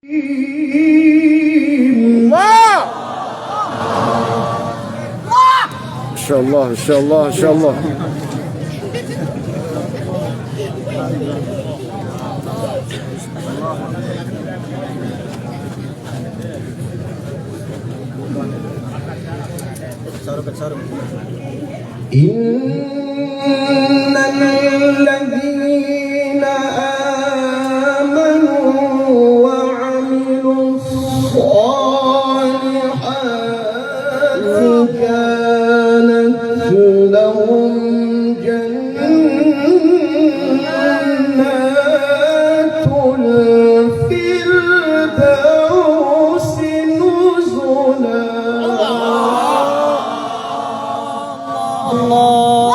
Insyaallah, insyaallah, insyaallah. Innal ladzina amanu wa 'amilus shalihati kanat lahum jannatul firdausi nuzula. Allah.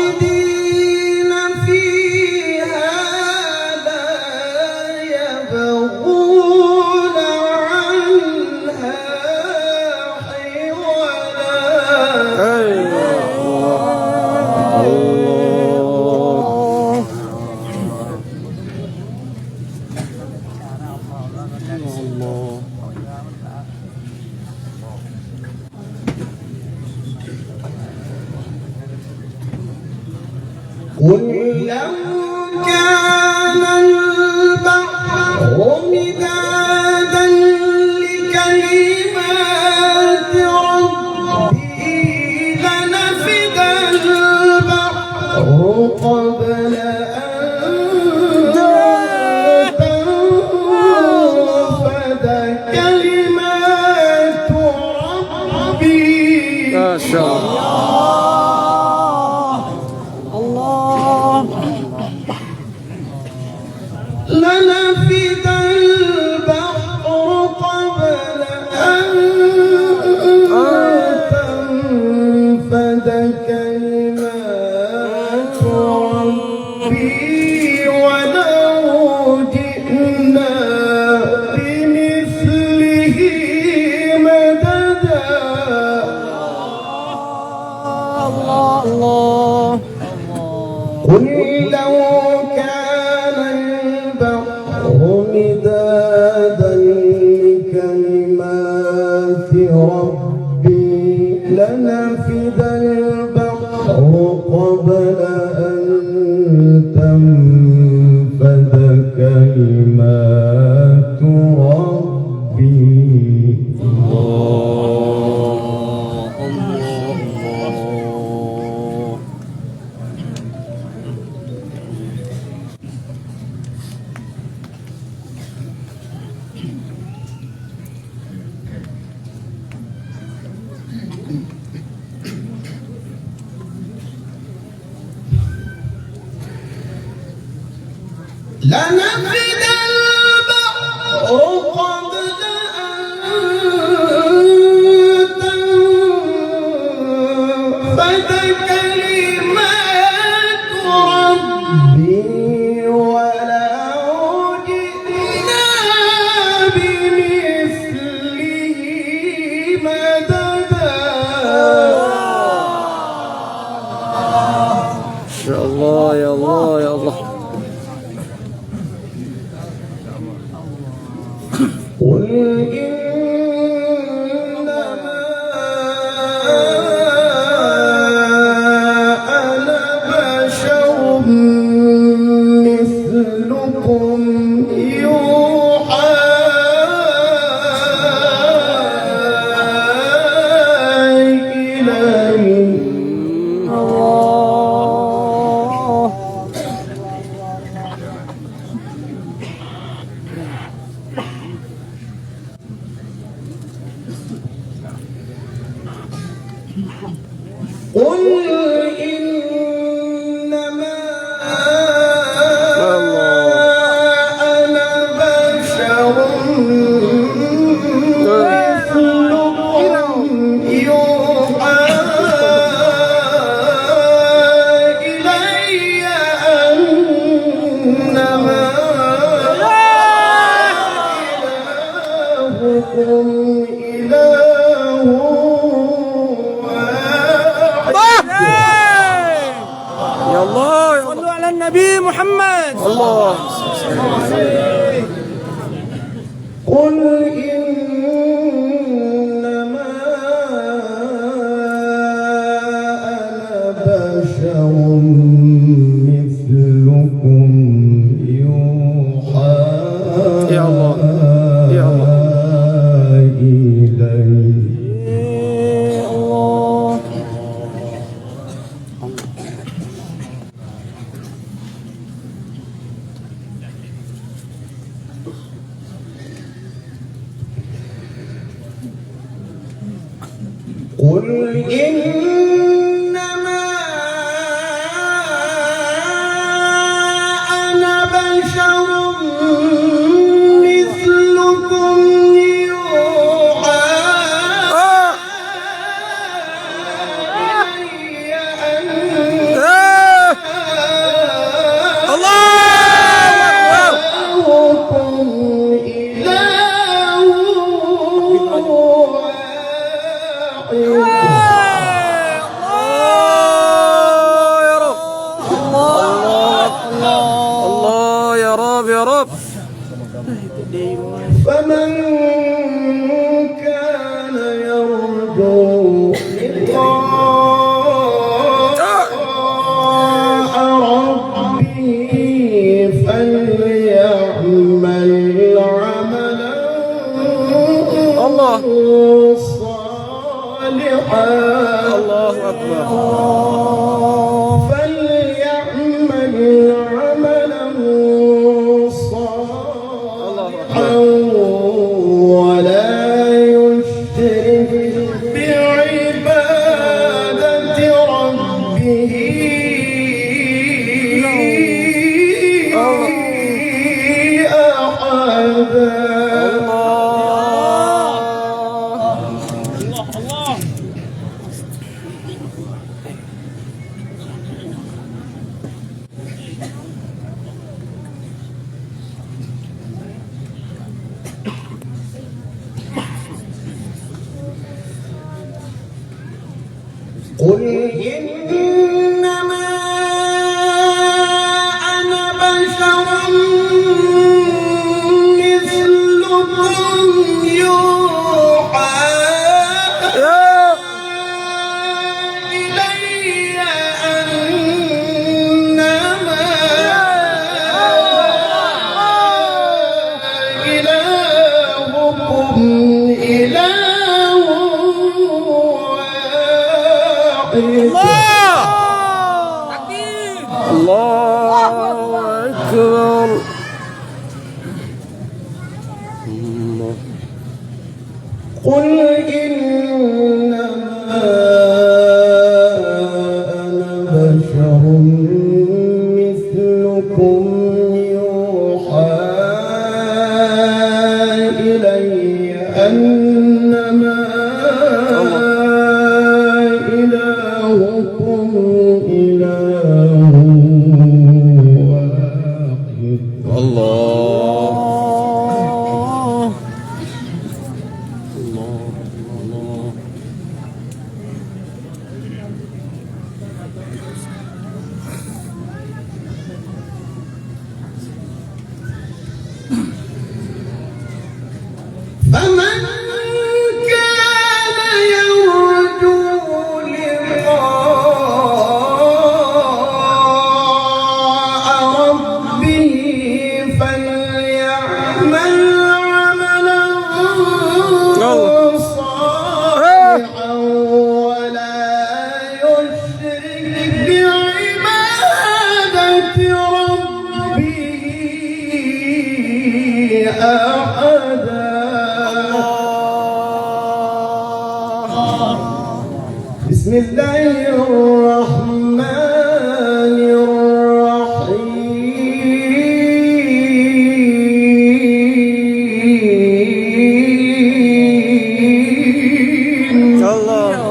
Khalidina fiha la yabghuna 'anha hiwala. قل لو كان البحر مدادا لكلمات ربي لنفد البحر قبل أن تنفد كلمات ربي. ما شاء الله. لنفد البحر قبل أن تنفد كلمات ربي ولو جئنا بمثله مددا. الله. قل لو كان البحر مدادا لكلمات ربي لنفد البحر قبل أن تنفد كلمات ربي. لنفد البحر قبل أن تنفد كلمات ربي ولو جئنا بمثله مددا. Insyaallah ya Allah, ya Allah. قل إنما أنا بشر مثلكم يوحى إلي. إله واحد. يا الله صلوا على النبي محمد. الله. قل إنما أنا بشر مثلكم يوحى يا الله يا الله. إلي. قل إنما أنا بشر مثلكم يوحى إلي إلهكم إله الله يا رب يا رب. فمن كان يرجو لقاء ربه فليعمل عملا الله. صالحا. الله أكبر. فليعمل عملا صالحا ولا يشرك بعبادة ربه أحدا. قل إنما أنا بشر مثلكم يوحى إلي أنما إلهكم إله واحد. الله أكبر. قل إنما أنا بشر مثلكم يوحى إلي أنما إلهكم إله واحد. الله. فمن كان يرجو لقاء ربه فليعمل عملا صالحا ولا يشرك بعبادة ربه أحدا. بسم الله الرحمن الرحيم. الله.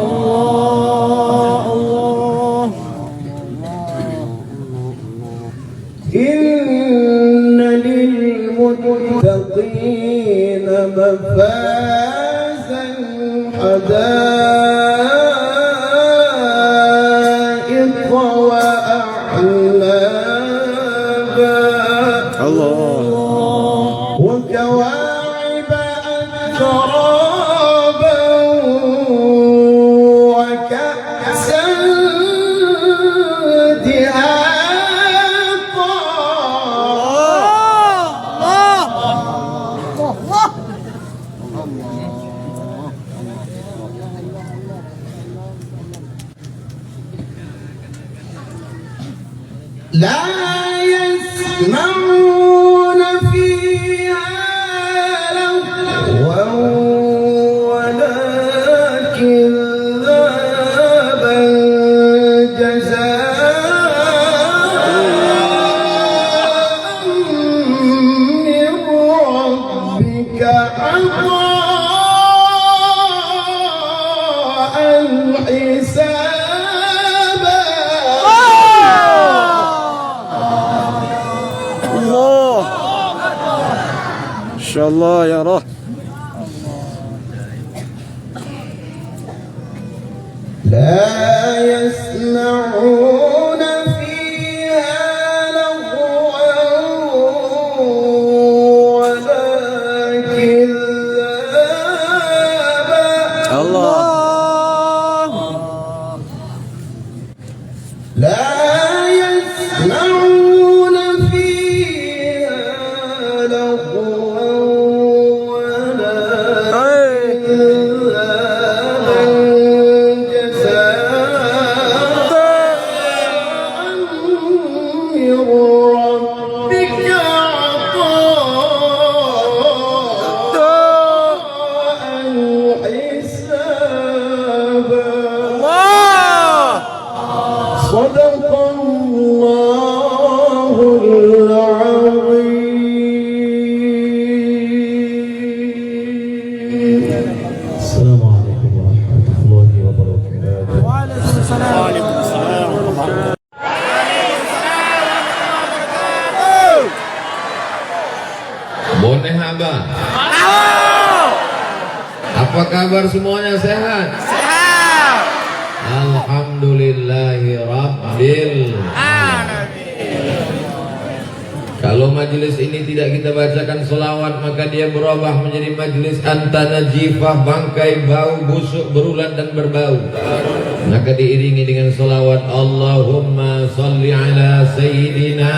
إن للمتقين مفازا حدائق وأعنابا الله وكواعب أترابا وكأسا دهاقا لا يسمعون فيها لغوا ولا كذابا جزاء من ربك عطاء حسابا الله إن شاء الله يا رب لا يسمعون فيها لغوا ولا كذابا الله لا يسمعون فيها لغوا ولا كذابا جزاء من ربك عطاء حسابا الله صدق الله العظيم. السلام عليكم ورحمة الله وبركاته. وعليكم السلام. Boneh Abah. Apa kabar semuanya, sehat? Sehat. Alhamdulillahi Rabbil Kalau majelis ini tidak kita bacakan selawat, maka dia berubah menjadi majelis antana jifah, bangkai, bau, busuk, berulat dan berbau. Maka diiringi dengan selawat Allahumma salli ala Sayyidina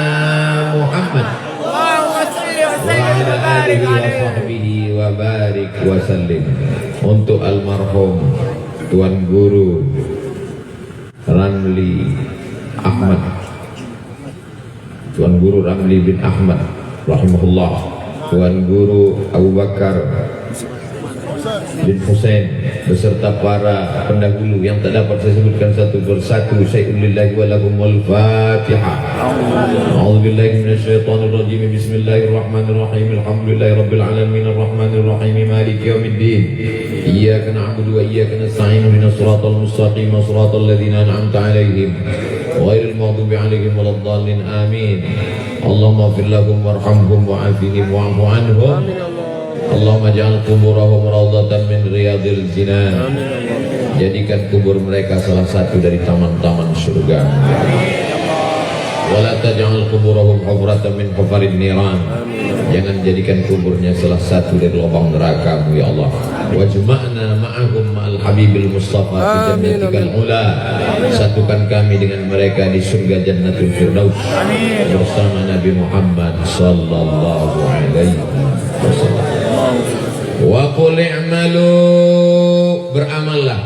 Muhammad Allahumma salli wa wa sallim wa ala barik alihi wa alaihi. sahbihi wa barik wa sallim. Untuk almarhum Tuan Guru Ramli Ahmad, Tuan Guru Ramli bin Ahmad rahimahullah, Tuan Guru Abu Bakar bin Husain beserta para pendahulu yang tak dapat saya sebutkan satu persatu. Syai'ulillahi wa lahumul Fatihah. A'udzubillahi minasyaitonir rajim. Bismillahirrahmanirrahim. Alhamdulillahi rabbil alamin arrahmanir rahim maliki yaumiddin. Iyyaka na'budu wa iyyaka nasta'in. Ihdinas siratal mustaqim, siratal ladzina an'amta 'alaihim ghairil maghdubi 'alaihim waladdallin. Amin. Allahumma ighfir lahum warhamhum wa'afihim wa'fu 'anhum. Allahumma ja'al kuburahum rawdatan min riyadil jinan. Jadikan kubur mereka salah satu dari taman-taman surga. Wala taj'al kuburahum hufratan min hufarin niran. Jangan jadikan kuburnya salah satu dari lubang neraka, ya Allah. Wajma'na ma'ahum ma'al habibil mustafa fi jannatikal ula. Satukan kami dengan mereka di surga Jannatul Firdaus bersama Nabi Muhammad sallallahu alaihi wasallam. Wa qul i'malu, beramallah,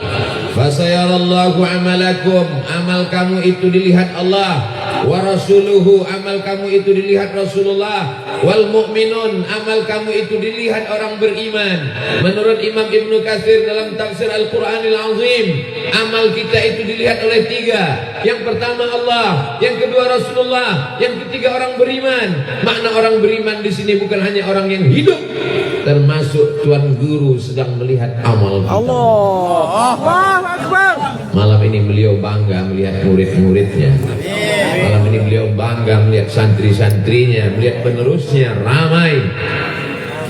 fasayarallahu amalakum, amal kamu itu dilihat Allah, wa rasuluhu, amal kamu itu dilihat Rasulullah, wal mu'minun, amal kamu itu dilihat orang beriman. Menurut Imam Ibnu Katsir dalam tafsir Al-Qur'anil Azim, amal kita itu dilihat oleh tiga. Yang pertama Allah, yang kedua Rasulullah, yang ketiga orang beriman. Makna orang beriman di sini bukan hanya orang yang hidup, termasuk Tuan Guru sedang melihat amal kita. Allahu Akbar. Malam ini beliau bangga melihat murid-muridnya. Malam ini beliau bangga melihat santri-santrinya, melihat penerusnya ramai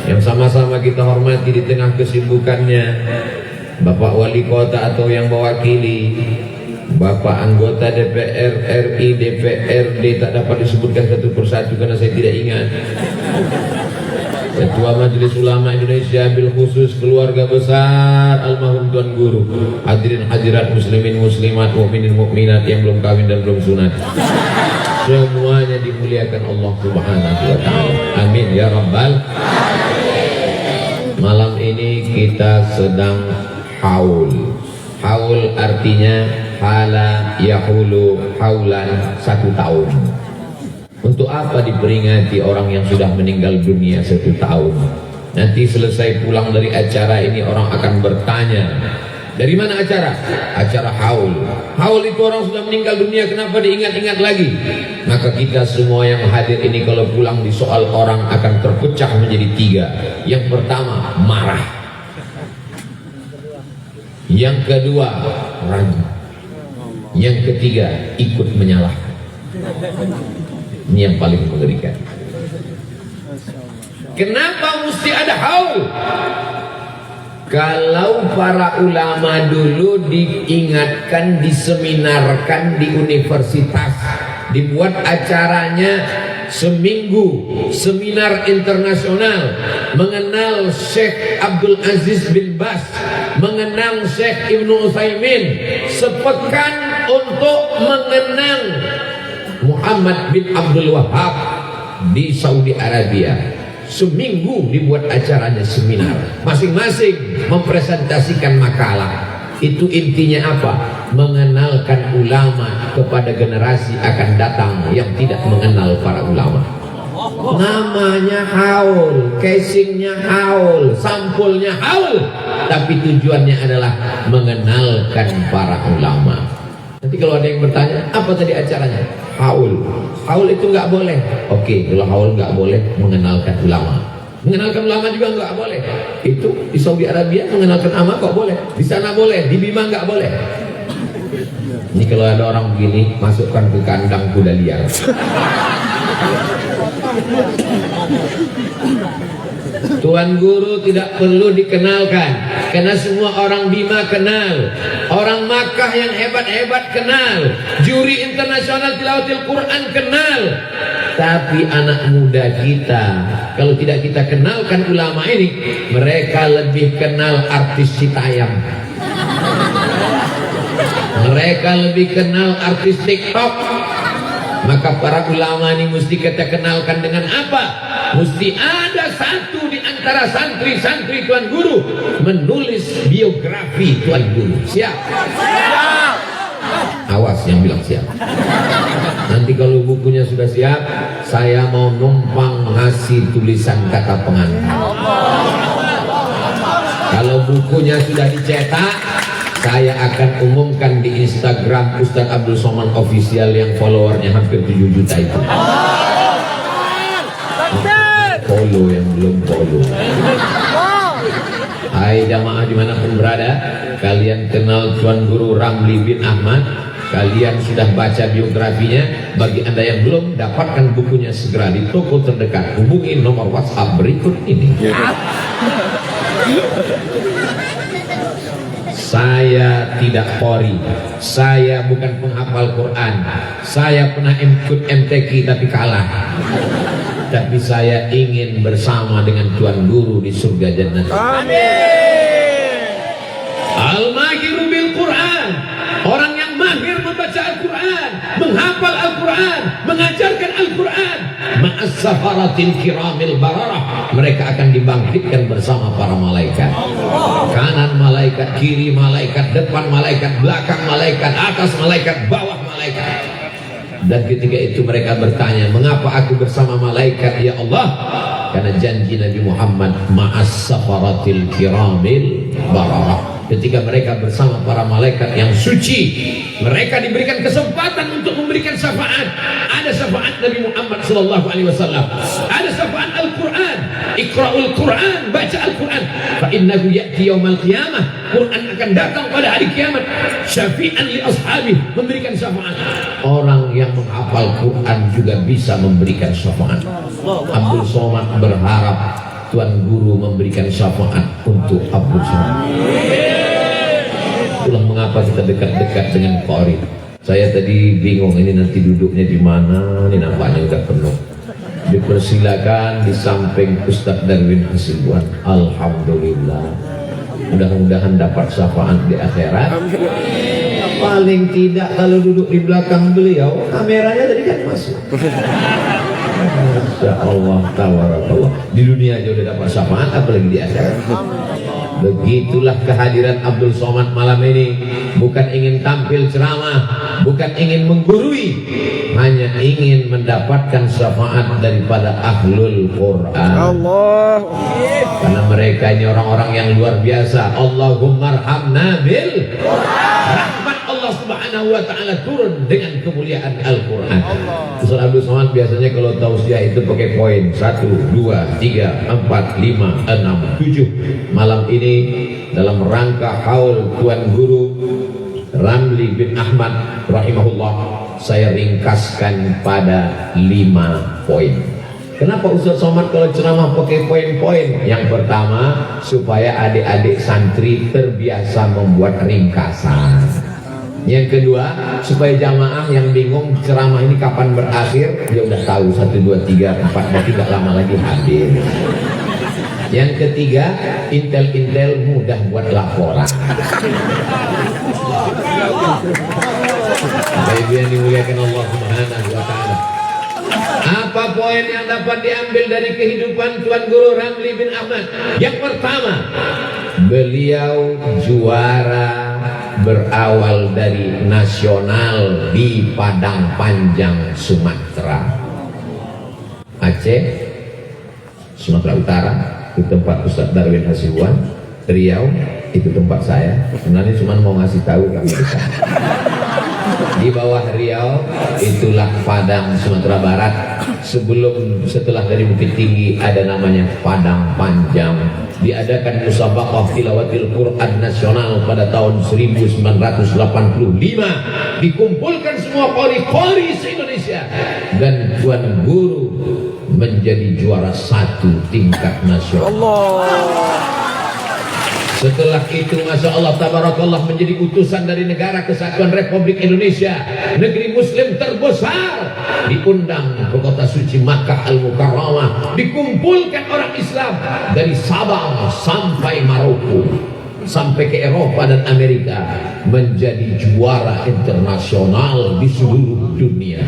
yang sama-sama kita hormati di tengah kesibukannya. Bapak Wali Kota atau yang mewakili, Bapak anggota DPR RI, DPRD tak dapat disebutkan satu persatu karena saya tidak ingat. Ketua Majelis Ulama Indonesia, bil khusus keluarga besar almarhum Tuan Guru, hadirin hadirat muslimin muslimat, mukminin mukminat yang belum kawin dan belum sunat, semuanya dimuliakan Allah Subhanahu wa taala. Amin ya rabbal alamin. Malam ini kita sedang haul. Haul artinya hala yahulu haulan, 1 tahun. Untuk apa diperingati orang yang sudah meninggal dunia 1 tahun? Nanti selesai pulang dari acara ini orang akan bertanya, dari mana acara? Acara haul. Haul itu orang sudah meninggal dunia, kenapa diingat-ingat lagi? Maka kita semua yang hadir ini kalau pulang di soal orang akan terpecah menjadi 3. Yang pertama, marah. Yang kedua, ragu. Yang ketiga, ikut menyalahkan. Ini yang paling mengerikan. Kenapa mesti ada haul? Kalau para ulama dulu diingatkan, diseminarkan di universitas, dibuat acaranya seminggu, seminar internasional mengenal Syekh Abdul Aziz bin Bas, mengenal Syekh Ibnu Utsaimin, sepekan untuk mengenang Muhammad bin Abdul Wahab di Saudi Arabia. Seminggu dibuat acaranya seminar, masing-masing mempresentasikan makalah. Itu intinya apa? Mengenalkan ulama kepada generasi akan datang yang tidak mengenal para ulama. Namanya haul, casingnya haul, sampulnya haul, tapi tujuannya adalah mengenalkan para ulama. Nanti kalau ada yang bertanya, apa tadi acaranya? Haul. Haul itu nggak boleh. Oke, kalau haul nggak boleh, mengenalkan ulama. Mengenalkan ulama juga nggak boleh. Itu di Saudi Arabia mengenalkan ulama kok boleh. Di sana boleh, di Bima nggak boleh. Ini kalau ada orang begini, masukkan ke kandang kuda liar. Tuan Guru tidak perlu dikenalkan, karena semua orang Bima kenal, orang Makkah yang hebat-hebat kenal, juri internasional tilawatil Quran kenal. Tapi anak muda kita, kalau tidak kita kenalkan ulama ini, mereka lebih kenal artis Citayam, mereka lebih kenal artis TikTok. Maka para ulama ini mesti kita kenalkan dengan apa? Mesti ada satu di antara santri-santri Tuan Guru menulis biografi Tuan Guru. Siap? Siap. Awas yang bilang siap. Nanti kalau bukunya sudah siap, saya mau numpang ngasih tulisan kata pengantar. Kalau bukunya sudah dicetak, saya akan umumkan di Instagram Ustadz Abdul Somad Official yang followernya hampir 7 juta itu. Follow yang belum follow. Hai jamaah dimanapun berada, kalian kenal Tuan Guru Ramli bin Ahmad, kalian sudah baca biografinya. Bagi anda yang belum, dapatkan bukunya segera di toko terdekat. Hubungi nomor WhatsApp berikut ini. Saya tidak qori, saya bukan penghafal Quran, saya pernah ikut MTQ tapi kalah. Tapi saya ingin bersama dengan Tuan Guru di surga jannah. Amin. Al-mahiru bil Quran, orang yang mahir membaca Al-Quran, menghafal Al-Quran, mengajarkan Al-Quran. Ma'as safaratil kiramil bararah, mereka akan dibangkitkan bersama para malaikat. Kanan malaikat, kiri malaikat, depan malaikat, belakang malaikat, atas malaikat, bawah malaikat. Dan ketika itu mereka bertanya, mengapa aku bersama malaikat ya Allah? Karena janji Nabi Muhammad, ma'as safaratil kiramil bararah. Ketika mereka bersama para malaikat yang suci, mereka diberikan kesempatan untuk memberikan syafaat. Ada syafaat Nabi Muhammad SAW, ada syafaat Al-Quran. Iqra'ul Quran, baca Al-Quran. Fa innahu ya'ti yaumal qiyamah, Quran akan datang pada hari kiamat. Syafi'an li ashabi, memberikan syafaat. Orang yang menghafal Quran juga bisa memberikan syafaat. Abdul Somad berharap Tuan Guru memberikan syafaat untuk Abdul Somad. Itulah mengapa kita dekat-dekat dengan qori. Saya tadi bingung ini nanti duduknya di mana, ini nampaknya udah penuh. Dipersilakan di samping Ustadz Darwin Hasibuan. Alhamdulillah, mudah-mudahan dapat syafaat di akhirat. Paling tidak kalau duduk di belakang beliau, kameranya tadi kan masuk. Masya Allah, tabarakallah. Di dunia aja udah dapat syafaat, apalagi di akhirat. Begitulah kehadiran Abdul Somad malam ini. Bukan ingin tampil ceramah, bukan ingin menggurui, hanya ingin mendapatkan syafaat daripada ahlul Quran. Allah. Karena mereka ini orang-orang yang luar biasa. Allahumma arhamna bil rahmat Allah subhanahu wa ta'ala turun dengan kemuliaan Al-Quran. Ustaz Abdul Somad biasanya kalau tausiah itu pakai poin 1, 2, 3, 4, 5, 6, 7. Malam ini dalam rangka haul Tuan Guru Ramli bin Ahmad rahimahullah, saya ringkaskan pada 5 poin. Kenapa Ustaz Somad kalau ceramah pakai poin-poin? Yang pertama, supaya adik-adik santri terbiasa membuat ringkasan. Yang kedua, supaya jamaah yang bingung ceramah ini kapan berakhir, dia udah tahu 1, 2, 3, 4, dan tidak lama lagi habis. Yang ketiga, intel-intel mudah buat laporan. Bapak Ibu yang dimuliakan Allah Subhanahu wa ta'ala. Apa poin yang dapat diambil dari kehidupan Tuan Guru Ramli bin Ahmad? Yang pertama, beliau juara berawal dari nasional di Padang Panjang, Sumatera. Aceh, Sumatera Utara, itu tempat Ustadz Darwin Hasibuan. Riau, itu tempat saya. Sebenarnya cuma mau ngasih tahu kami bisa. Di bawah Riau itulah Padang, Sumatera Barat. Setelah dari Bukit Tinggi ada namanya Padang Panjang. Diadakan musabaqah tilawatil Quran nasional pada tahun 1985. Dikumpulkan semua qori-qori se-Indonesia dan Tuan Guru menjadi juara 1 tingkat nasional. Setelah itu, Masya Allah, tabarakallah, menjadi utusan dari Negara Kesatuan Republik Indonesia, negeri Muslim terbesar, diundang ke kota suci Makkah Al-Mukarramah. Dikumpulkan orang Islam dari Sabang sampai Maroko, sampai ke Eropa dan Amerika, menjadi juara internasional di seluruh dunia.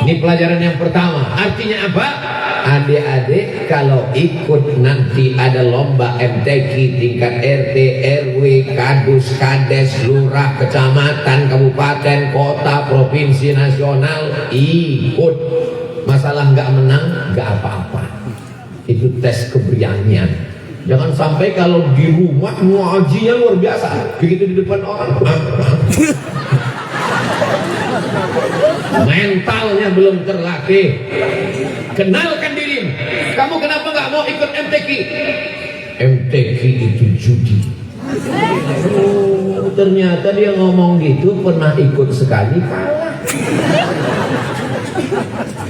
Ini pelajaran yang pertama. Artinya apa? Adik-adik kalau ikut nanti ada lomba MTQ tingkat RT, RW, Kadus, Kades, Lurah, Kecamatan, Kabupaten, Kota, Provinsi, Nasional, ikut. Masalah nggak menang, nggak apa-apa. Itu tes keberanian. Jangan sampai kalau di rumah ngajinya luar biasa, begitu di depan orang mentalnya belum terlatih. Kenalkan diri. Kamu kenapa nggak mau ikut MTQ? MTQ itu judi. Oh, ternyata dia ngomong gitu pernah ikut sekali kalah.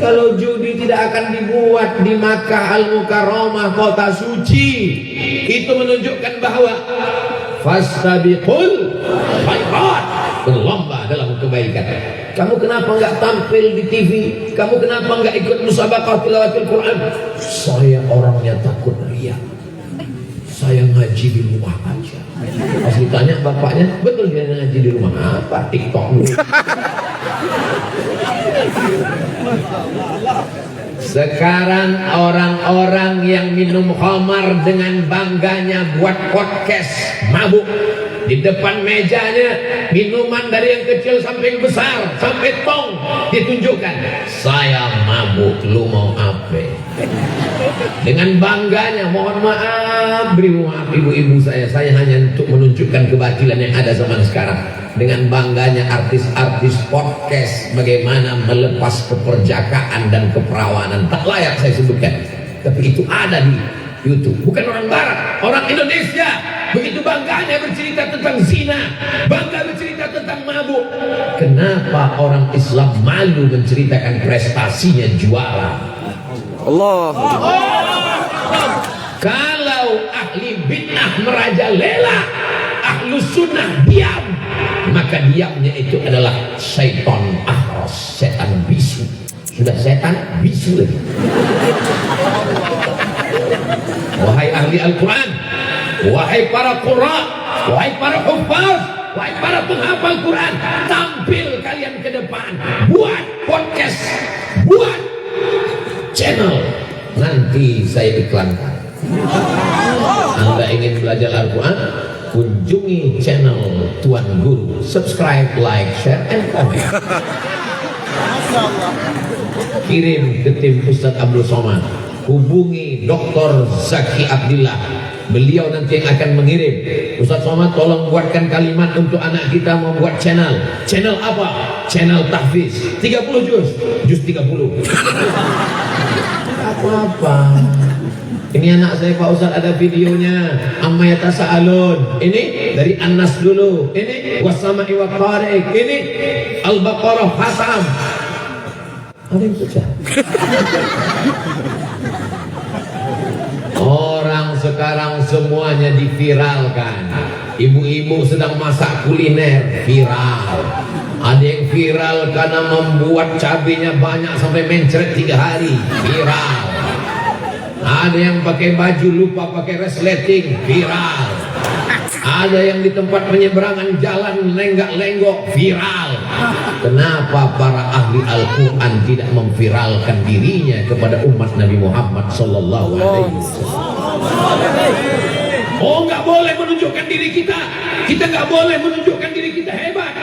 Kalau judi tidak akan dibuat di Makkah Al-Mukarramah, kota suci, itu menunjukkan bahwa fastabiqul khairat, berlomba dalam kebaikan. Kamu kenapa nggak tampil di TV? Kamu kenapa nggak ikut musabaqah tilawatil Quran? Saya orangnya takut riya. Saya ngaji di rumah aja. Pas ditanya bapaknya, betul dia ngaji di rumah apa? TikTok dulu. Sekarang orang-orang yang minum khamar dengan bangganya buat podcast mabuk. Di depan mejanya minuman dari yang kecil sampai yang besar, sampai tong ditunjukkan. Saya mabuk, lu mau apa? Dengan bangganya, mohon maaf, beri maaf ibu-ibu saya hanya untuk menunjukkan kebatilan yang ada zaman sekarang. Dengan bangganya artis-artis podcast bagaimana melepas keperjakaan dan keperawanan, tak layak saya sebutkan, tapi itu ada di YouTube. Bukan orang Barat, orang Indonesia. Begitu bangganya bercerita tentang zina, bangga bercerita tentang mabuk. Kenapa orang Islam malu menceritakan prestasinya juara? Allah. Kalau ahli bid'ah merajalela, ahli Ahlus sunnah diam, maka diamnya itu adalah syaitan ahras, setan bisu. Sudah setan bisu lagi. Wahai ahli Al-Quran, wahai para qurra, wahai para hufaz, wahai para penghafal Quran, tampil kalian ke depan, buat podcast, buat channel, nanti saya iklankan. Anda ingin belajar Al-Quran, kunjungi channel Tuan Guru, subscribe, like, share, and comment. Kirim ke tim Ustadz Abdul Somad, hubungi Dr. Zaki Abdillah, beliau nanti yang akan mengirim. Ustadz Somad tolong buatkan kalimat untuk anak kita membuat channel. Channel apa? Channel tahfiz 30 juz 30. Apa-apa. Ini anak saya Pak Ustadz ada videonya, amma yatasaalun. Ini dari An-Nas dulu. Ini wasama'i wa tariq. Ini Al-Baqarah khatam. Ada yang pecah. Orang sekarang semuanya diviralkan. Ibu-ibu sedang masak kuliner, viral. Ada yang viral karena membuat cabenya banyak sampai mencret 3 hari, viral. Ada yang pakai baju lupa pakai resleting, viral. Ada yang di tempat penyeberangan jalan lenggak-lenggok, viral. Kenapa para ahli Al-Quran tidak memviralkan dirinya kepada umat Nabi Muhammad sallallahu alaihi wasallam? Oh, nggak boleh menunjukkan diri kita. Kita nggak boleh menunjukkan diri kita hebat.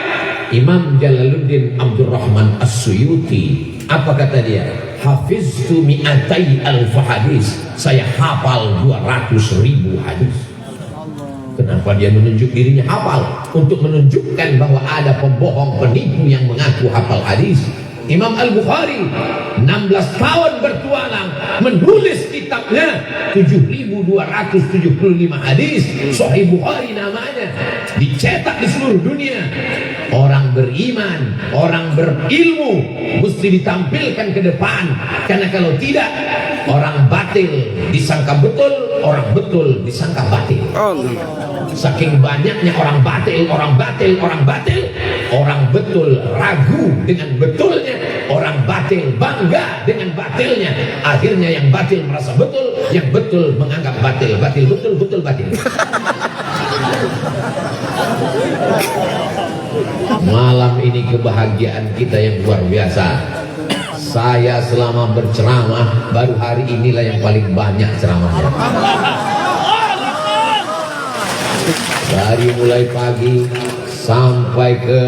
Imam Jalaluddin Abdurrahman As-Suyuti, apa kata dia? Hafiztu mi'atai alf hadis. Saya hafal 200.000 hadis. Kenapa dia menunjuk dirinya hafal? Untuk menunjukkan bahwa ada pembohong penipu yang mengaku hafal hadis. Imam Al-Bukhari 16 tahun bertualang menulis kitabnya 7.275 hadis. Sahih Bukhari namanya, dicetak di seluruh dunia. Orang beriman, orang berilmu mesti ditampilkan ke depan, karena kalau tidak orang batil disangka betul, orang betul disangka batil. Saking banyaknya orang batil, orang batil, orang batil, orang betul ragu dengan betulnya, orang batil bangga dengan batilnya. Akhirnya yang batil merasa betul, yang betul menganggap batil, batil betul, betul batil. Malam ini kebahagiaan kita yang luar biasa. Saya selama berceramah baru hari inilah yang paling banyak ceramahnya. Dari mulai pagi sampai ke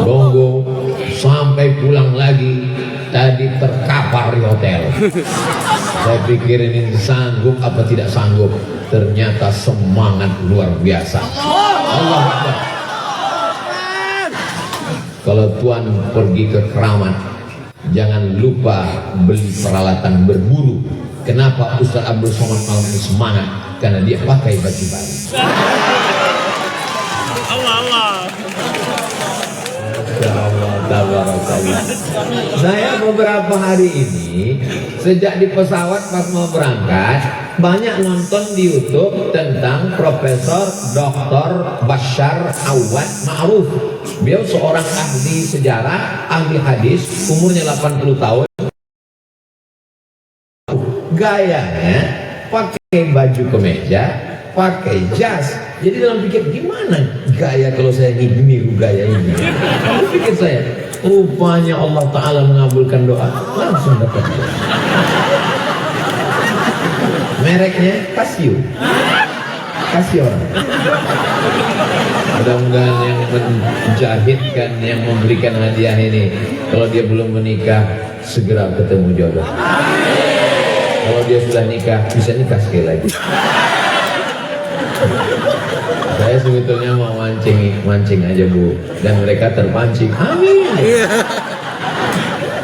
Donggo, sampai pulang lagi, tadi terkapar di hotel. Saya pikir ini sanggup apa tidak sanggup, ternyata semangat luar biasa. Allah Akbar. Kalau Tuan pergi ke Keramat, jangan lupa beli peralatan berburu. Kenapa Ustaz Abdul Somad malam ini semangat? Karena dia pakai baju baru. Saya beberapa hari ini sejak di pesawat pas mau berangkat banyak nonton di YouTube tentang Profesor Dr. Bashar Awad Ma'ruf. Beliau seorang ahli sejarah, ahli hadis, umurnya 80 tahun. Gayanya pakai baju kemeja, pakai jas. Jadi dalam pikir gimana gaya kalau saya niru gaya ini? Lalu pikir saya, rupanya Allah Ta'ala mengabulkan doa, langsung dapat. Mereknya Casio. Kasih orang. Mudah-mudahan yang menjahitkan, yang memberikan hadiah ini, kalau dia belum menikah, segera ketemu jodoh. Kalau dia sudah nikah, bisa nikah sekali lagi. Saya sebetulnya mau mancing aja Bu, dan mereka terpancing. Amin.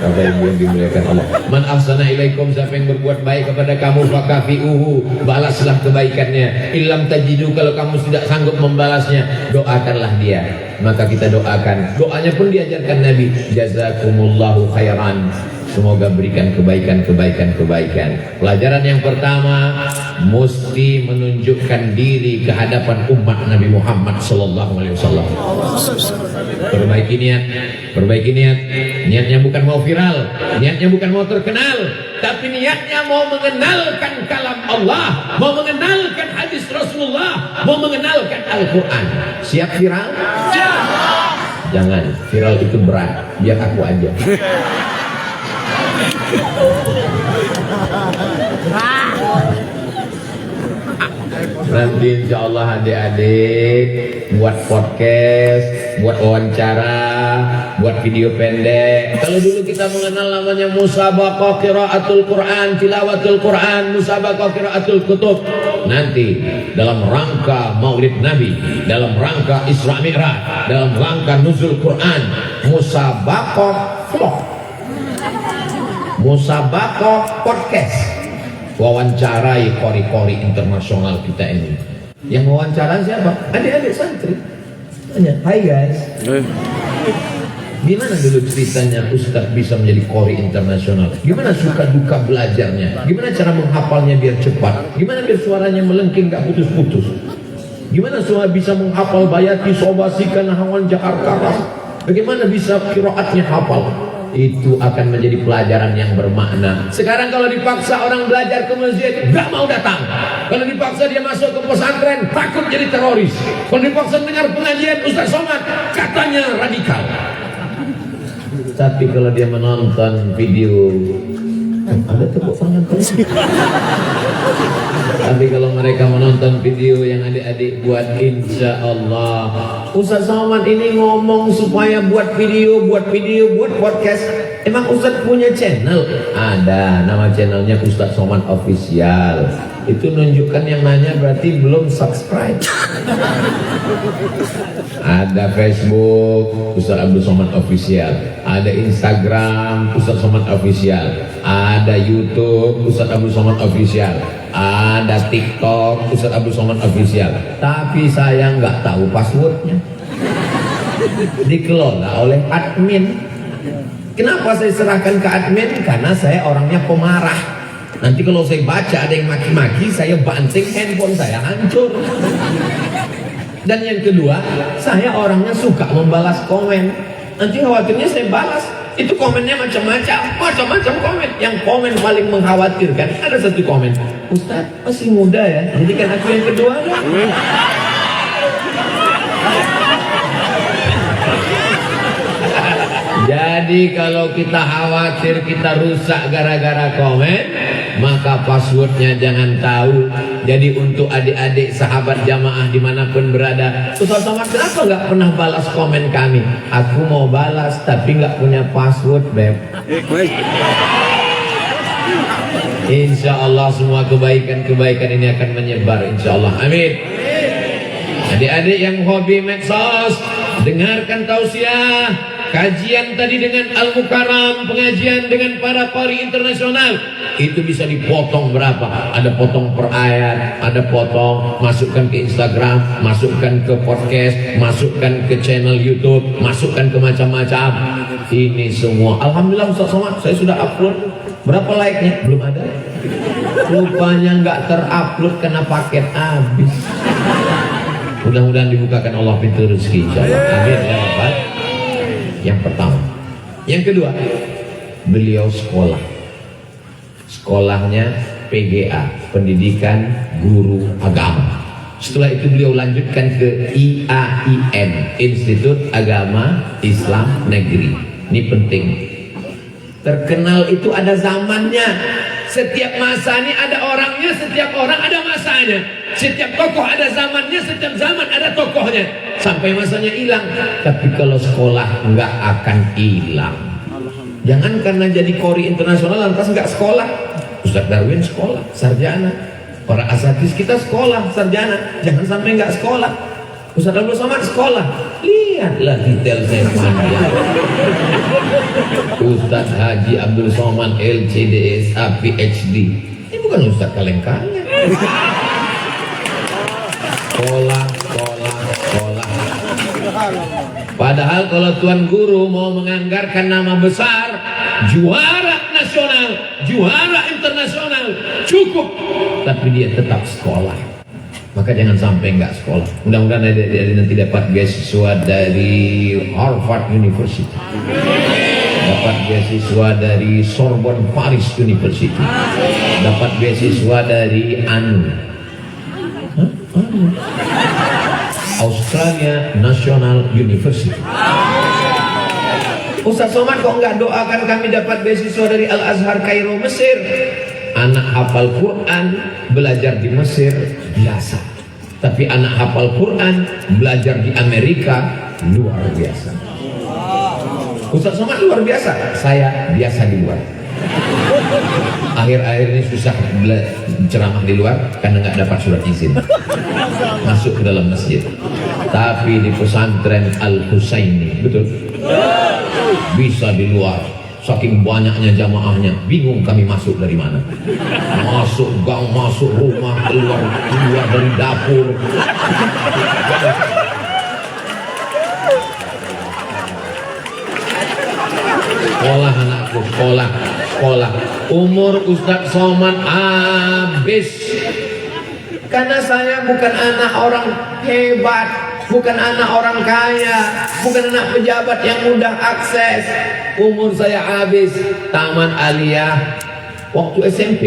Bapak Ibu yang dimuliakan Allah. Man ahsana ilaikum, siapa yang berbuat baik kepada kamu, fakafi'uhu, balaslah kebaikannya. Illam tajidu, kalau kamu tidak sanggup membalasnya, doakanlah dia. Maka kita doakan. Doanya pun diajarkan Nabi. Jazakumullahu khairan. Semoga berikan kebaikan. Pelajaran yang pertama, mesti menunjukkan diri ke hadapan umat Nabi Muhammad sallallahu alaihi wasallam. Perbaiki niat. Niatnya bukan mau viral, niatnya bukan mau terkenal, tapi niatnya mau mengenalkan kalam Allah, mau mengenalkan hadis Rasulullah, mau mengenalkan Al-Quran. Siap viral? Jangan, viral itu berat, biar aku aja. Nanti insya Allah adik-adik buat podcast, buat wawancara, buat video pendek. Kalau dulu kita mengenal namanya musabaqah qiraatul Quran, tilawatul Quran, musabaqah qiraatul kutub. Nanti dalam rangka Maulid Nabi, dalam rangka Isra Mi'raj, dalam rangka nuzul Quran, musabaqah vlog, musabaqah podcast. Wawancarai kori-kori internasional kita ini. Yang wawancara siapa? Adik-adik santri. Tanya, hai guys, gimana dulu ceritanya Ustaz bisa menjadi kori internasional? Gimana suka duka belajarnya? Gimana cara menghafalnya biar cepat? Gimana biar suaranya melengking gak putus-putus? Gimana suara bisa menghafal bayati sobasikan hawan Jakarta? Bagaimana bisa qiraatnya hafal? Itu akan menjadi pelajaran yang bermakna. Sekarang kalau dipaksa orang belajar ke masjid, gak mau datang. Kalau dipaksa dia masuk ke pesantren, takut jadi teroris. Kalau dipaksa dengar pengajian Ustaz Somad, katanya radikal. Tapi kalau dia menonton video, ada tepuk tangan. Tapi kalau mereka menonton video yang adik-adik buat, insya Allah Ustaz Somad ini ngomong supaya buat video, buat podcast. Emang Ustaz punya channel? Ada, nama channelnya Ustaz Somad Official. Itu nunjukkan yang nanya berarti belum subscribe. Ada Facebook Ustaz Abdul Somad Official, ada Instagram Ustaz Somad Official, ada YouTube Ustaz Abdul Somad Official, ada TikTok Ustaz Abdul Somad Official. Tapi saya nggak tahu passwordnya. Dikelola oleh admin. Kenapa saya serahkan ke admin? Karena saya orangnya pemarah. Nanti kalau saya baca ada yang maki-maki, saya banting handphone saya hancur. Dan yang kedua, saya orangnya suka membalas komen. Nanti khawatirnya saya balas, itu komennya macam-macam komen. Yang komen paling mengkhawatirkan ada satu komen, Ustaz masih muda ya, jadikan aku yang kedua lah. Jadi kalau kita khawatir kita rusak gara-gara komen, maka passwordnya jangan tahu. Jadi untuk adik-adik sahabat jamaah dimanapun berada, Ustaz Somad kenapa nggak pernah balas komen kami? Aku mau balas tapi nggak punya password, Beb. Insya Allah semua kebaikan ini akan menyebar, insya Allah. Amin. Adik-adik yang hobi medsos, dengarkan tausiah. Kajian tadi dengan Al-Mukarram, pengajian dengan para qari internasional, itu bisa dipotong berapa? Ada potong per ayat, ada potong, masukkan ke Instagram, masukkan ke podcast, masukkan ke channel YouTube, masukkan ke macam-macam. Ini semua, alhamdulillah Ustaz Somad, saya sudah upload. Berapa like-nya? Belum ada. Rupanya nggak terupload karena paket habis. Mudah-mudahan dibukakan Allah pintu rezeki, insyaallah. Amin ya rabbal. Yang pertama. Yang kedua, beliau sekolahnya PGA, Pendidikan Guru Agama. Setelah itu beliau lanjutkan ke IAIN, Institut Agama Islam Negeri. Ini penting. Terkenal itu ada zamannya. Setiap masa ini ada orangnya, setiap orang ada masanya. Setiap tokoh ada zamannya, setiap zaman ada tokohnya. Sampai masanya hilang. Tapi kalau sekolah nggak akan hilang. Jangan karena jadi qori internasional lantas nggak sekolah. Ustaz Darwin sekolah, sarjana. Para asatidz kita sekolah, sarjana. Jangan sampai nggak sekolah. Ustaz Abdul Somad sekolah. Lihatlah detail saya panjang. Ustaz Haji Abdul Somad LCDSA PhD. Ini bukan Ustaz kaleng-kaleng. Sekolah. Padahal kalau tuan guru mau menganggarkan nama besar, juara nasional, juara internasional, cukup. Tapi dia tetap sekolah. Maka jangan sampai nggak sekolah. Mudah-mudahan adik-adik nanti dapat beasiswa dari Harvard University, dapat beasiswa dari Sorbonne Paris University, dapat beasiswa dari Australia National University. Ustaz Somad kok nggak doakan kami dapat beasiswa dari Al-Azhar Kairo Mesir? Anak hafal Quran belajar di Mesir biasa, tapi anak hafal Quran belajar di Amerika luar biasa. Ustaz Somad luar biasa, saya biasa di luar. Akhir-akhir ini susah ceramah di luar karena nggak dapat surat izin masuk ke dalam masjid. Tapi di pesantren Al-Husaini, betul, bisa di luar. Saking banyaknya jamaahnya, bingung kami masuk dari mana. Masuk gang, masuk rumah, keluar dari dapur. Sekolah anakku, sekolah. Umur Ustaz Somad habis. Karena saya bukan anak orang hebat, bukan anak orang kaya, bukan anak pejabat yang mudah akses. Umur saya habis. Taman aliyah waktu SMP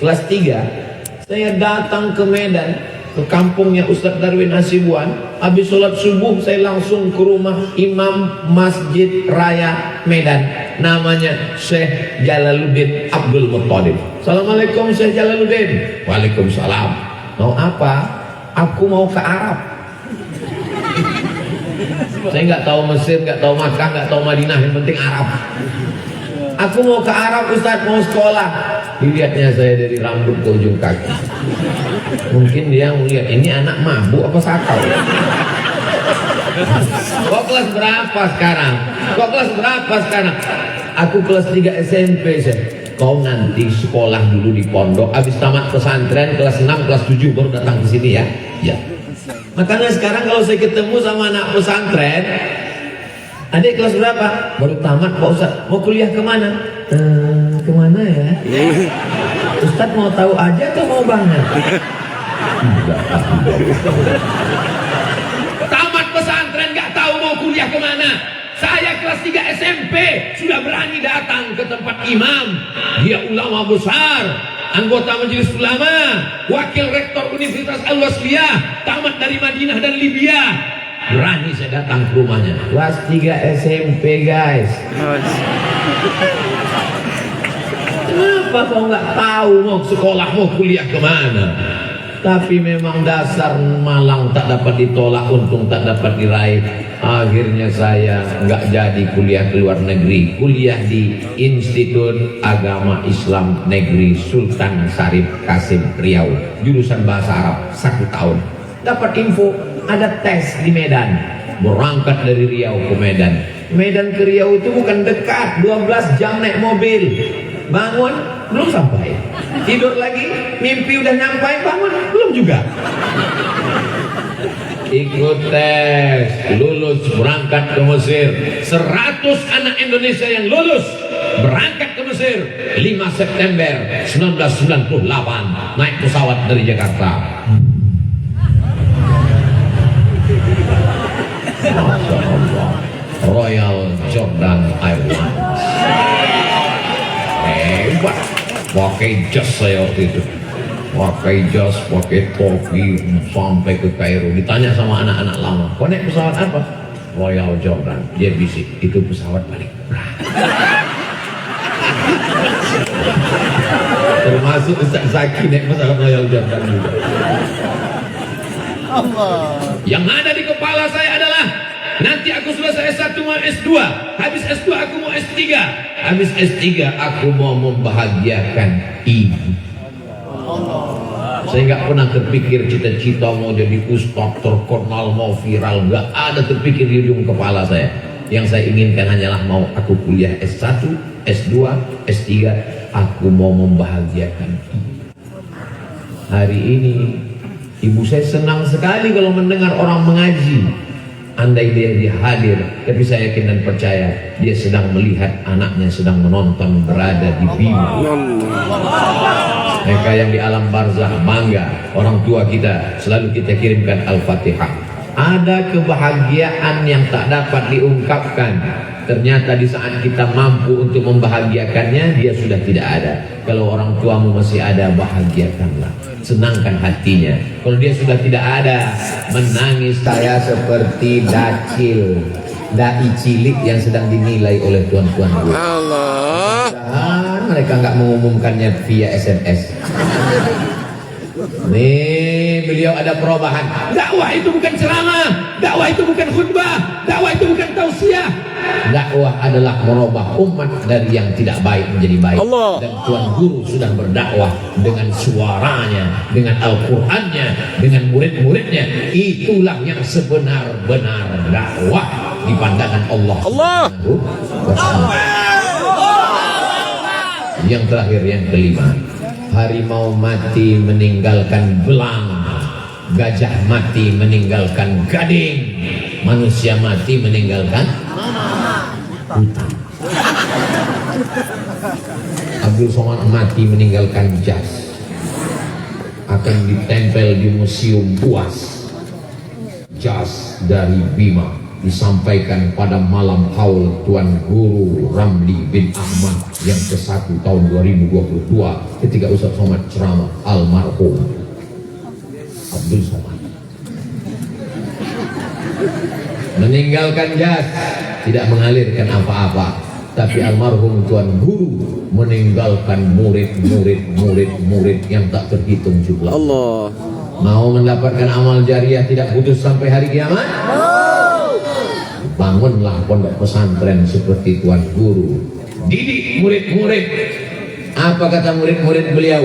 kelas 3, saya datang ke Medan, ke kampungnya Ustaz Darwin Hasibuan. Habis sholat subuh saya langsung ke rumah Imam Masjid Raya Medan, namanya Syekh Jalaluddin Abdul Muttalib. Assalamualaikum Syekh Jalaluddin. Waalaikumsalam. Mau apa? Aku mau ke Arab. Saya nggak tahu Mesir, nggak tahu Makkah, nggak tahu Madinah, yang penting Arab. Aku mau ke Arab Ustaz, mau sekolah. Dilihatnya saya dari rambut ke ujung kaki. Mungkin dia melihat ini anak mabuk apa sakau. Kok kelas berapa sekarang? Aku kelas 3 SMP saya. Kau nanti sekolah dulu di pondok, habis tamat pesantren kelas 6, kelas 7 baru datang ke sini ya. Ya. Makanya sekarang kalau saya ketemu sama anak pesantren, adik kelas berapa? Baru tamat Pak Ustaz. Mau kuliah kemana? Kemana ya? Ustaz mau tahu aja atau mau banget? Tamat pesantren gak tahu mau kuliah kemana. Saya kelas 3 SMP sudah berani datang ke tempat imam. Dia ulama besar, anggota majelis ulama, wakil rektor Universitas Al-Wasliyah, tamat dari Madinah dan Libya. Berani saya datang ke rumahnya. Kelas 3 SMP guys. Kenapa kau nggak tahu mau sekolah, mau kuliah kemana? Tapi memang dasar malang tak dapat ditolak, untung tak dapat diraih. Akhirnya saya nggak jadi kuliah ke luar negeri, kuliah di Institut Agama Islam Negeri Sultan Syarif Kasim Riau, jurusan bahasa Arab 1 tahun. Dapat info ada tes di Medan, berangkat dari Riau ke Medan. Medan ke Riau itu bukan dekat, 12 jam naik mobil. Bangun belum sampai, tidur lagi, mimpi udah nyampai, bangun belum juga. Ikut tes, lulus, berangkat ke Mesir. 100 anak Indonesia yang lulus berangkat ke Mesir 5 September 1998, naik pesawat dari Jakarta. Masya Allah, Royal Jordan Airlines. Hebat, pakai jas saya waktu itu, pakai jas, pakai topi sampai ke Kairo. Ditanya sama anak-anak lama, kau naik pesawat apa? Royal Jordan. Dia bisik, itu pesawat paling murah. Termasuk Ustaz Zaki naik pesawat Royal Jordan juga. Allah. Yang ada di kepala saya adalah nanti aku selesai S1 mau S2, habis S2 aku mau S3, habis S3 aku mau membahagiakan ibu. Saya nggak pernah terpikir cita-cita mau jadi ustaz terkenal, mau viral, nggak ada terpikir di ujung kepala saya. Yang saya inginkan hanyalah mau aku kuliah S1, S2, S3, aku mau membahagiakan ibu. Hari ini ibu saya senang sekali kalau mendengar orang mengaji. Andai dia hadir, tapi saya yakin dan percaya dia sedang melihat anaknya sedang menonton berada di bima. Mereka yang di alam barzah bangga, orang tua kita selalu kita kirimkan Al-Fatihah. Ada kebahagiaan yang tak dapat diungkapkan. Ternyata di saat kita mampu untuk membahagiakannya, dia sudah tidak ada. Kalau orang tuamu masih ada, bahagiakanlah, senangkan hatinya. Kalau dia sudah tidak ada, menangis. Saya seperti dacil, dai cilik yang sedang dinilai oleh tuan-tuan guru. Allah. Mereka nggak mengumumkannya via SMS. Nih, beliau ada perubahan. Dakwah itu bukan ceramah, dakwah itu bukan khutbah, dakwah itu bukan tausiah. Dakwah adalah merubah umat dari yang tidak baik menjadi baik. Allah. Dan Tuan Guru sudah berdakwah dengan suaranya, dengan Al-Qur'annya, dengan murid-muridnya. Itulah yang sebenar-benar dakwah di pandangan Allah. Allah. Yang terakhir, yang kelima, harimau mati meninggalkan belang, gajah mati meninggalkan gading, manusia mati meninggalkan hutan. Abdul Somad mati meninggalkan jas, akan ditempel di museum UAS. Jas dari Bima disampaikan pada malam haul Tuan Guru Ramli bin Ahmad yang ke-1 tahun 2022 ketika Ustaz Somad ceramah, almarhum Abdul Somad meninggalkan jas, tidak mengalirkan apa-apa, tapi almarhum Tuan Guru meninggalkan murid yang tak terhitung jumlah. Allah. Mau mendapatkan amal jariah tidak putus sampai hari kiamat? Bangunlah pondok pesantren seperti Tuan Guru, didik murid-murid. Apa kata murid-murid beliau?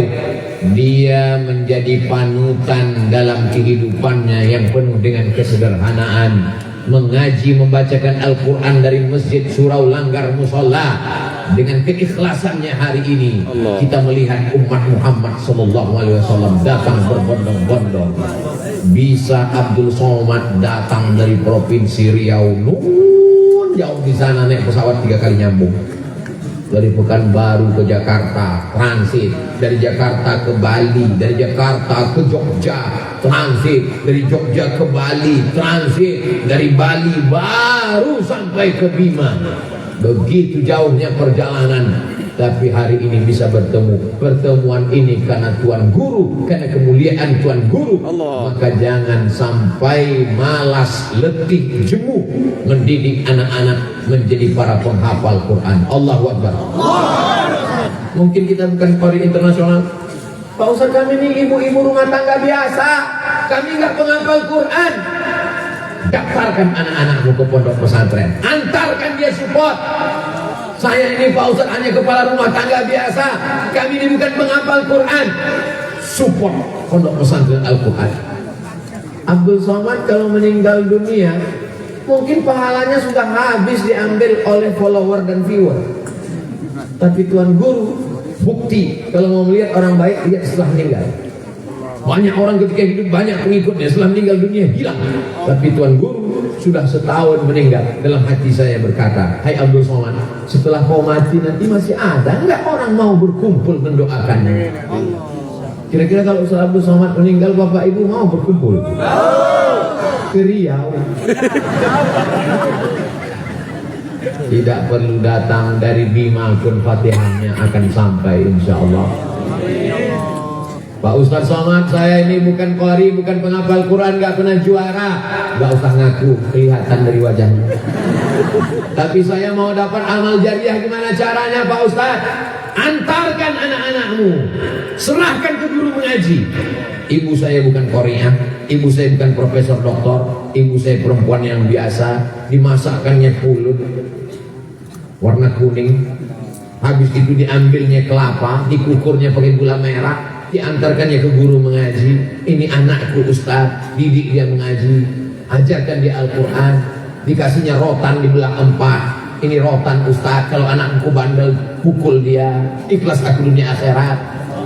Dia menjadi panutan dalam kehidupannya yang penuh dengan kesederhanaan, mengaji membacakan Al-Quran dari masjid surau langgar musola. Dengan keikhlasannya hari ini Allah. Kita melihat umat Muhammad SAW datang berbondong-bondong. Bisa Abdul Somad datang dari provinsi Riau, jauh di sana naik pesawat 3 kali nyambung. Dari Pekanbaru ke Jakarta transit, dari Jakarta ke Bali, dari Jakarta ke Jogja transit, dari Jogja ke Bali transit, dari Bali baru sampai ke Bima. Begitu jauhnya perjalanan, tapi hari ini bisa bertemu. Pertemuan ini karena Tuan Guru, karena kemuliaan Tuan Guru. Allah. Maka jangan sampai malas, letih, jemu mendidik anak-anak menjadi para penghafal Quran. Allahu Akbar. Mungkin kita bukan qari internasional. Pak Ustaz, kami ini ibu-ibu rumah tangga biasa, kami nggak penghafal Quran. Daftarkan anak-anakmu ke pondok pesantren, antarkan dia support. Saya ini Pak Ustaz hanya kepala rumah tangga biasa, kami ini bukan penghafal Quran. Support pondok pesantren Al-Quran. Abdul Somad kalau meninggal dunia, mungkin pahalanya sudah habis diambil oleh follower dan viewer. Tapi Tuan Guru bukti, kalau mau melihat orang baik, lihat setelah meninggal. Banyak orang ketika hidup banyak pengikutnya, setelah meninggal dunia hilang. Tapi Tuan Guru sudah setahun meninggal. Dalam hati saya berkata, hai Abdul Somad, setelah kau mati nanti masih ada nggak orang mau berkumpul mendoakannya? Kira-kira kalau Ustaz Abdul Somad meninggal, bapak ibu mau berkumpul ke Riau? Tidak perlu datang dari Bima pun Fatihahnya akan sampai insya Allah. Pak Ustaz Somad, saya ini bukan qari, bukan penghafal Quran, gak pernah juara. Gak usah ngaku, kelihatan dari wajahnya. Tapi saya mau dapat amal jariah, gimana caranya Pak Ustaz? Antarkan anak-anakmu, serahkan ke guru mengaji. Ibu saya bukan qari'ah, ibu saya bukan profesor doktor, ibu saya perempuan yang biasa. Dimasakkannya pulut warna kuning, habis itu diambilnya kelapa, dikukurnya pakai gula merah, diantarkannya ke guru mengaji. Ini anakku Ustaz, didik dia mengaji, ajarkan dia Al-Quran, dikasihnya rotan dibelah 4. Ini rotan Ustaz, kalau anakku bandel pukul dia, ikhlas aku dunia akhirat.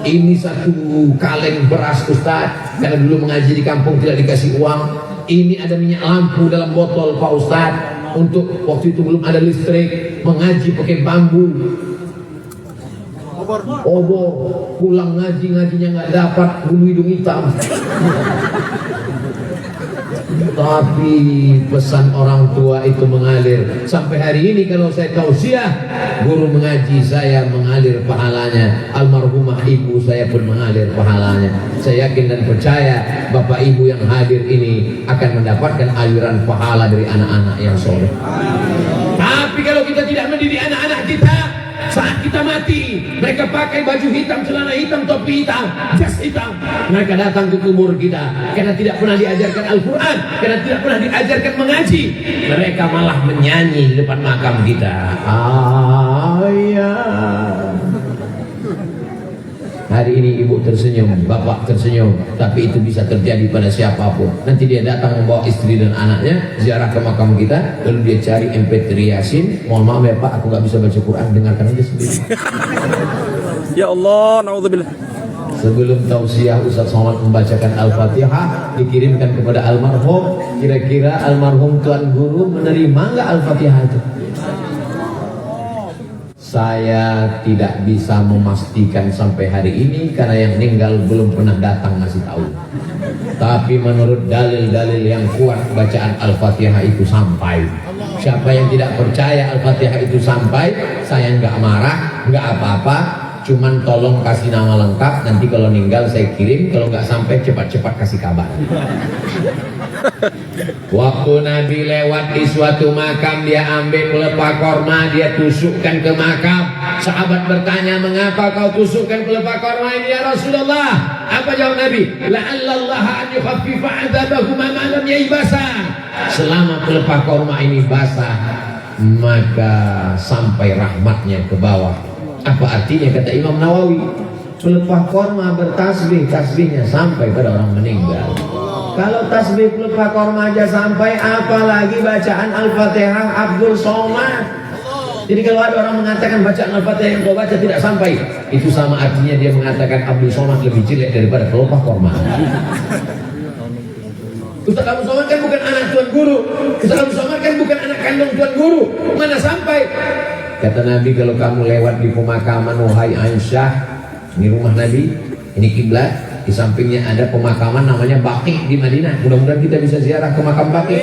Ini 1 kaleng beras Ustaz, karena dulu mengaji di kampung tidak dikasih uang. Ini ada minyak lampu dalam botol Pak Ustadz. Untuk waktu itu belum ada listrik, mengaji pakai bambu. Obor, pulang ngajinya nggak dapat, bulu hidung hitam. Tapi pesan orang tua itu mengalir. Sampai hari ini kalau saya tausiah, guru mengaji saya mengalir pahalanya. Almarhumah ibu saya pun mengalir pahalanya. Saya yakin dan percaya bapak ibu yang hadir ini akan mendapatkan aliran pahala dari anak-anak yang soleh. Tapi kalau kita tidak mendidik anak-anak kita, saat kita mati, mereka pakai baju hitam, celana hitam, topi hitam, jas hitam. Mereka datang ke kubur kita karena tidak pernah diajarkan Al-Quran, karena tidak pernah diajarkan mengaji. Mereka malah menyanyi di depan makam kita. Ayah. Hari ini ibu tersenyum, bapak tersenyum, tapi itu bisa terjadi pada siapapun. Nanti dia datang membawa istri dan anaknya ziarah ke makam kita, lalu dia cari MP3 Yasin. Mohon maaf ya Pak, aku gak bisa baca Quran, dengarkan aja sendiri. Ya Allah, naudzubillah. Sebelum tausiah Ustaz Somad membacakan Al-Fatihah, dikirimkan kepada almarhum. Kira-kira almarhum Tuan Guru menerima nggak Al-Fatihah itu? Saya tidak bisa memastikan sampai hari ini karena yang meninggal belum pernah datang ngasih tahu. Tapi menurut dalil-dalil yang kuat, bacaan Al-Fatihah itu sampai. Siapa yang tidak percaya Al-Fatihah itu sampai, saya nggak marah, nggak apa-apa. Cuman tolong kasih nama lengkap, nanti kalau meninggal saya kirim, kalau nggak sampai cepat-cepat kasih kabar. Waktu Nabi lewat di suatu makam, dia ambil pelepah korma, dia tusukkan ke makam. Sahabat bertanya, mengapa kau tusukkan pelepah korma ini ya Rasulullah? Apa jawab Nabi? La'allallaha an yukhaffifa 'adzabahuma ma lam yaibasa. Selama pelepah korma ini basah, maka sampai rahmatnya ke bawah. Apa artinya? Kata Imam Nawawi, pelepah korma bertasbih, tasbihnya sampai pada orang meninggal. Kalau tasbih pelepah korma aja sampai, apalagi bacaan Al-Fatihah Abdul Somad. Jadi kalau ada orang mengatakan bacaan Al-Fatihah yang kau baca tidak sampai, itu sama artinya dia mengatakan Abdul Somad lebih jelek daripada pelepah korma. Ustaz Abdul Somad kan bukan anak Tuan Guru, Ustaz Abdul Somad kan bukan anak kandung Tuan Guru, mana sampai? Kata Nabi, kalau kamu lewat di pemakaman wahai Aisyah, ini rumah Nabi, ini kiblat, di sampingnya ada pemakaman namanya Baqi di Madinah. Mudah-mudahan kita bisa ziarah ke makam Baqi.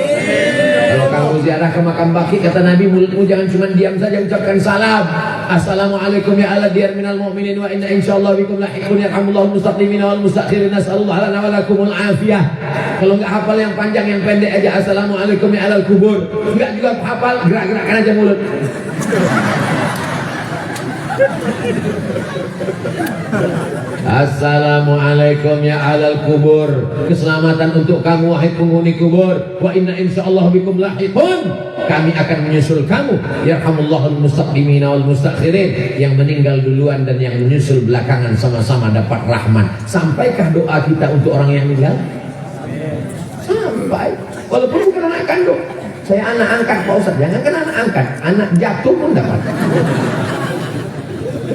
Kalau kamu ziarah ke makam Baqi, kata Nabi, mulutmu jangan cuma diam saja, ucapkan salam. Assalamualaikum ya ala diyar minal mu'minin wa inna insyaallah bikum lahiqun yarhamullahu mustaqimina wal mustakhirin nasallallahu lana wa lakumul afiyah. Kalau nggak hafal yang panjang, yang pendek aja, assalamualaikum ya alal kubur. Nggak juga hafal, gerak-gerakkan aja mulut. Assalamualaikum ya alal kubur. Keselamatan untuk kamu wahai penghuni kubur. Wa inna insyaallah bikum lahiqun. Kami akan menyusul kamu. Yarhamullahul mustaqimina wal mustakhirin. Yang meninggal duluan dan yang menyusul belakangan sama-sama dapat rahmat. Sampaikah doa kita untuk orang yang meninggal? Sampai. Walaupun bukan anak kandung. Saya anak angkat Pak Ustaz. Jangan kan anak angkat, anak jatuh pun dapat.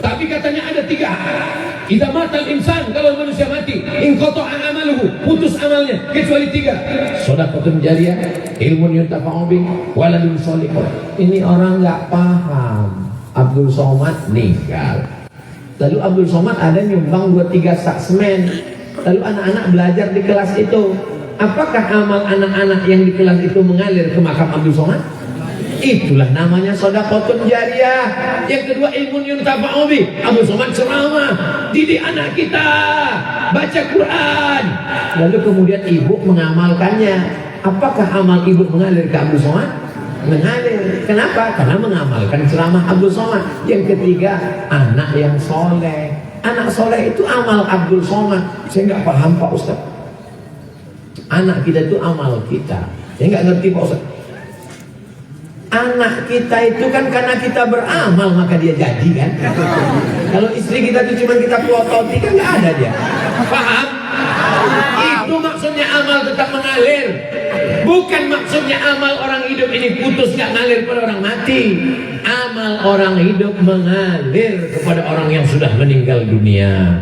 Tapi katanya ada 3. Idza matal insan, kalau manusia mati, in qata'a amaluhu, putus amalnya kecuali 3. Shadaqatun jariyah, ilmun yuntafa'u bih, waladun shalihun. Ini orang nggak paham. Abdul Somad meninggal. Lalu Abdul Somad ada nyumbang 2-3 sak semen. Lalu anak-anak belajar di kelas itu. Apakah amal anak-anak yang di kelas itu mengalir ke makam Abdul Somad? Itulah namanya shadaqatun jariyah. Yang kedua, ilmun yuntafa'u bih. Abdul Somad ceramah, didik anak kita baca Quran. Lalu kemudian ibu mengamalkannya. Apakah amal ibu mengalir ke Abdul Somad? Mengalir. Kenapa? Karena mengamalkan ceramah Abdul Somad. Yang ketiga, anak yang soleh. Anak soleh itu amal Abdul Somad. Saya nggak paham Pak Ustaz. Anak kita itu amal kita. Saya nggak ngerti Pak Ustaz. Anak kita itu kan karena kita beramal maka dia jadi kan. Kalau istri kita itu cuma kita pelototi kan nggak ada dia. Paham? Itu maksudnya amal tetap mengalir. Bukan maksudnya amal orang hidup ini putus nggak ngalir pada orang mati. Amal orang hidup mengalir kepada orang yang sudah meninggal dunia.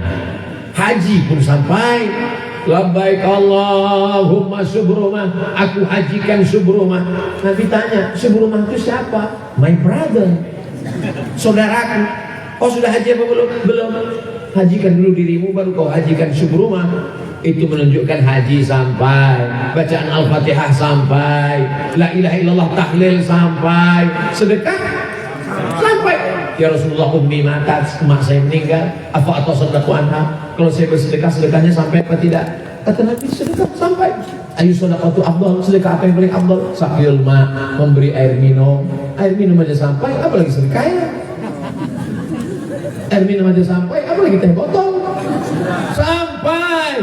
Haji pun sampai. labbaik Allahumma subrumah, aku hajikan subrumah. Nabi tanya, subrumah itu siapa? My brother, saudaraku. Oh sudah haji apa belum? Belum. Hajikan dulu dirimu baru kau hajikan subrumah. Itu menunjukkan haji sampai, bacaan Al-Fatihah sampai, la ilaha illallah tahlil sampai, sedekah sampai. Ya Rasulullah, ummi matat, emak saya meninggal, apa atau sedekah anha? Kalau saya bersedekah, sedekahnya sampai apa tidak? Kata Nabi, sedekah sampai. Ayu sedekatu afdal, sedekah apa yang paling afdal? Saqyul ma, memberi air minum. Air minum aja sampai, apalagi sedekahnya? Air minum aja sampai, apalagi teh botol? Sampai.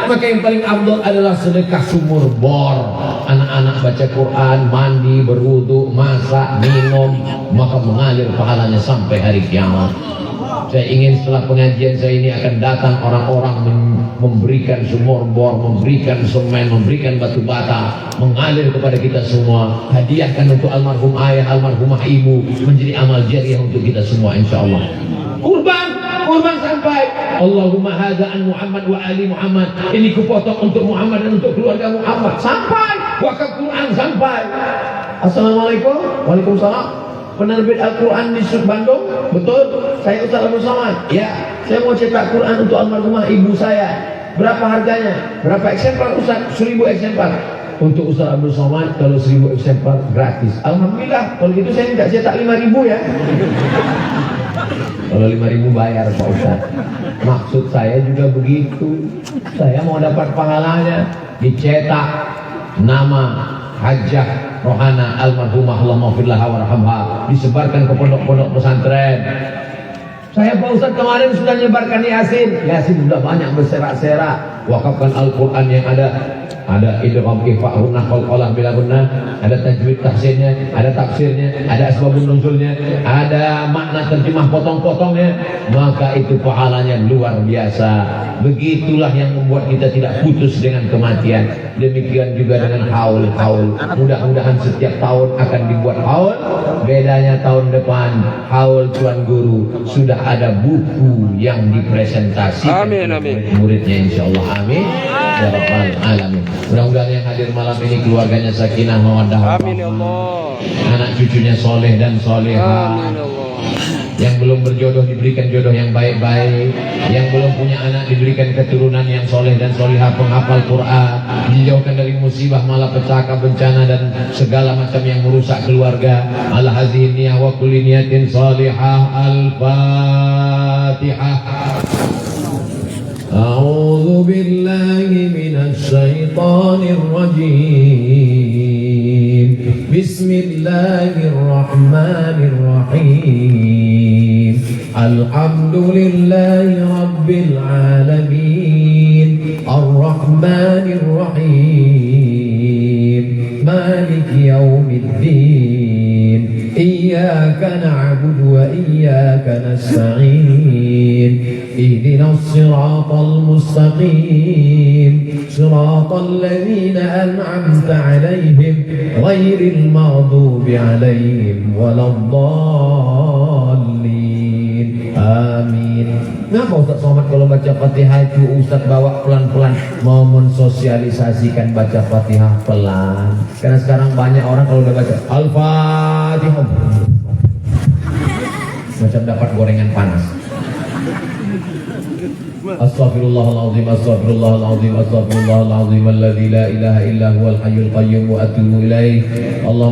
Maka yang paling afdal adalah sedekah sumur bor. Anak-anak baca Quran, mandi, berwudu, masak, minum, maka mengalir pahalanya sampai hari kiamat. Saya ingin setelah pengajian saya ini akan datang orang-orang memberikan sumur bor, memberikan semen, memberikan batu bata, mengalir kepada kita semua. Hadiahkan untuk almarhum ayah, almarhumah ibu, menjadi amal jariah untuk kita semua, insya Allah. Kurban sampai. Allahumma hadza an Muhammad wa ali Muhammad. Ini kupotong untuk Muhammad dan untuk keluarga Muhammad. Sampai. Wakaf Quran sampai. Assalamualaikum. Waalaikumsalam. Penerbit Al-Quran di Bandung. Betul. Saya Ustaz Abdul Somad. Ya. Saya mau cetak Quran untuk almarhumah ibu saya. Berapa harganya? Berapa eksemplar Ustaz? 1000 eksemplar. Untuk Ustaz Abdul Somad kalau 1000 eksemplar gratis. Alhamdulillah. Kalau gitu saya tidak cetak 5000 ya. Kalau 5000 bayar Pak Ustaz. Maksud saya juga begitu. Saya mau dapat pahalanya. Dicetak nama Hajjah Rohana almarhumah Allahumma firlaha warhamha, disebarkan ke pondok-pondok pesantren. Saya Pak Ustaz kemarin sudah nyebarkan Yasin. Yasin sudah banyak berserak-serak. Wakafkan Al-Quran yang ada idgham ikhfa naqal qalah bila gunnah, ada tajwid tahsinnya, ada tafsirnya, ada asbabun nuzulnya, ada makna terjemah potong-potongnya, maka itu pahalanya luar biasa. Begitulah yang membuat kita tidak putus dengan kematian. Demikian juga dengan haul. Mudah-mudahan setiap tahun akan dibuat haul. Bedanya tahun depan haul Tuan Guru sudah ada buku yang dipresentasikan murid-muridnya, insyaallah. Amin ya rabbal alamin. Mudah-mudahan yang hadir malam ini keluarganya sakinah mawaddah warahmah. Amin ya Allah. Anak cucunya soleh dan soleha. Amin ya Allah. Yang belum berjodoh diberikan jodoh yang baik-baik. Yang belum punya anak diberikan keturunan yang soleh dan soleha, penghafal Quran. Dijauhkan dari musibah, malapetaka, bencana dan segala macam yang merusak keluarga. Ala hadhihi niyah wa kulli niyatin salihah. Al-Fatihah. A'udzu billahi minasy syaithanir rajim. Bismillahirrahmanirrahim. Alhamdulillahi rabbil alamin. Ar-Rahmanir Rahim. Maliki yaumiddin. Iyyaka na'budu wa iyyaka nasta'in. اهدنا الصراط المستقيم صراط الذين أنعمت عليهم غير المغضوب عليهم ولا الضالين آمين. Kenapa Ustaz Somad kalau baca Fatihah itu Ustaz bawa pelan-pelan, mau mensosialisasikan baca Fatihah pelan? Karena sekarang banyak orang kalau udah baca Al-Fatihah macam dapat gorengan panas. Astaghfirullahaladzim, astaghfirullahaladzim, astaghfirullahaladzim, alladzi la ilaha illa huwal hayyul qayyum wa atubu ilaih. Allah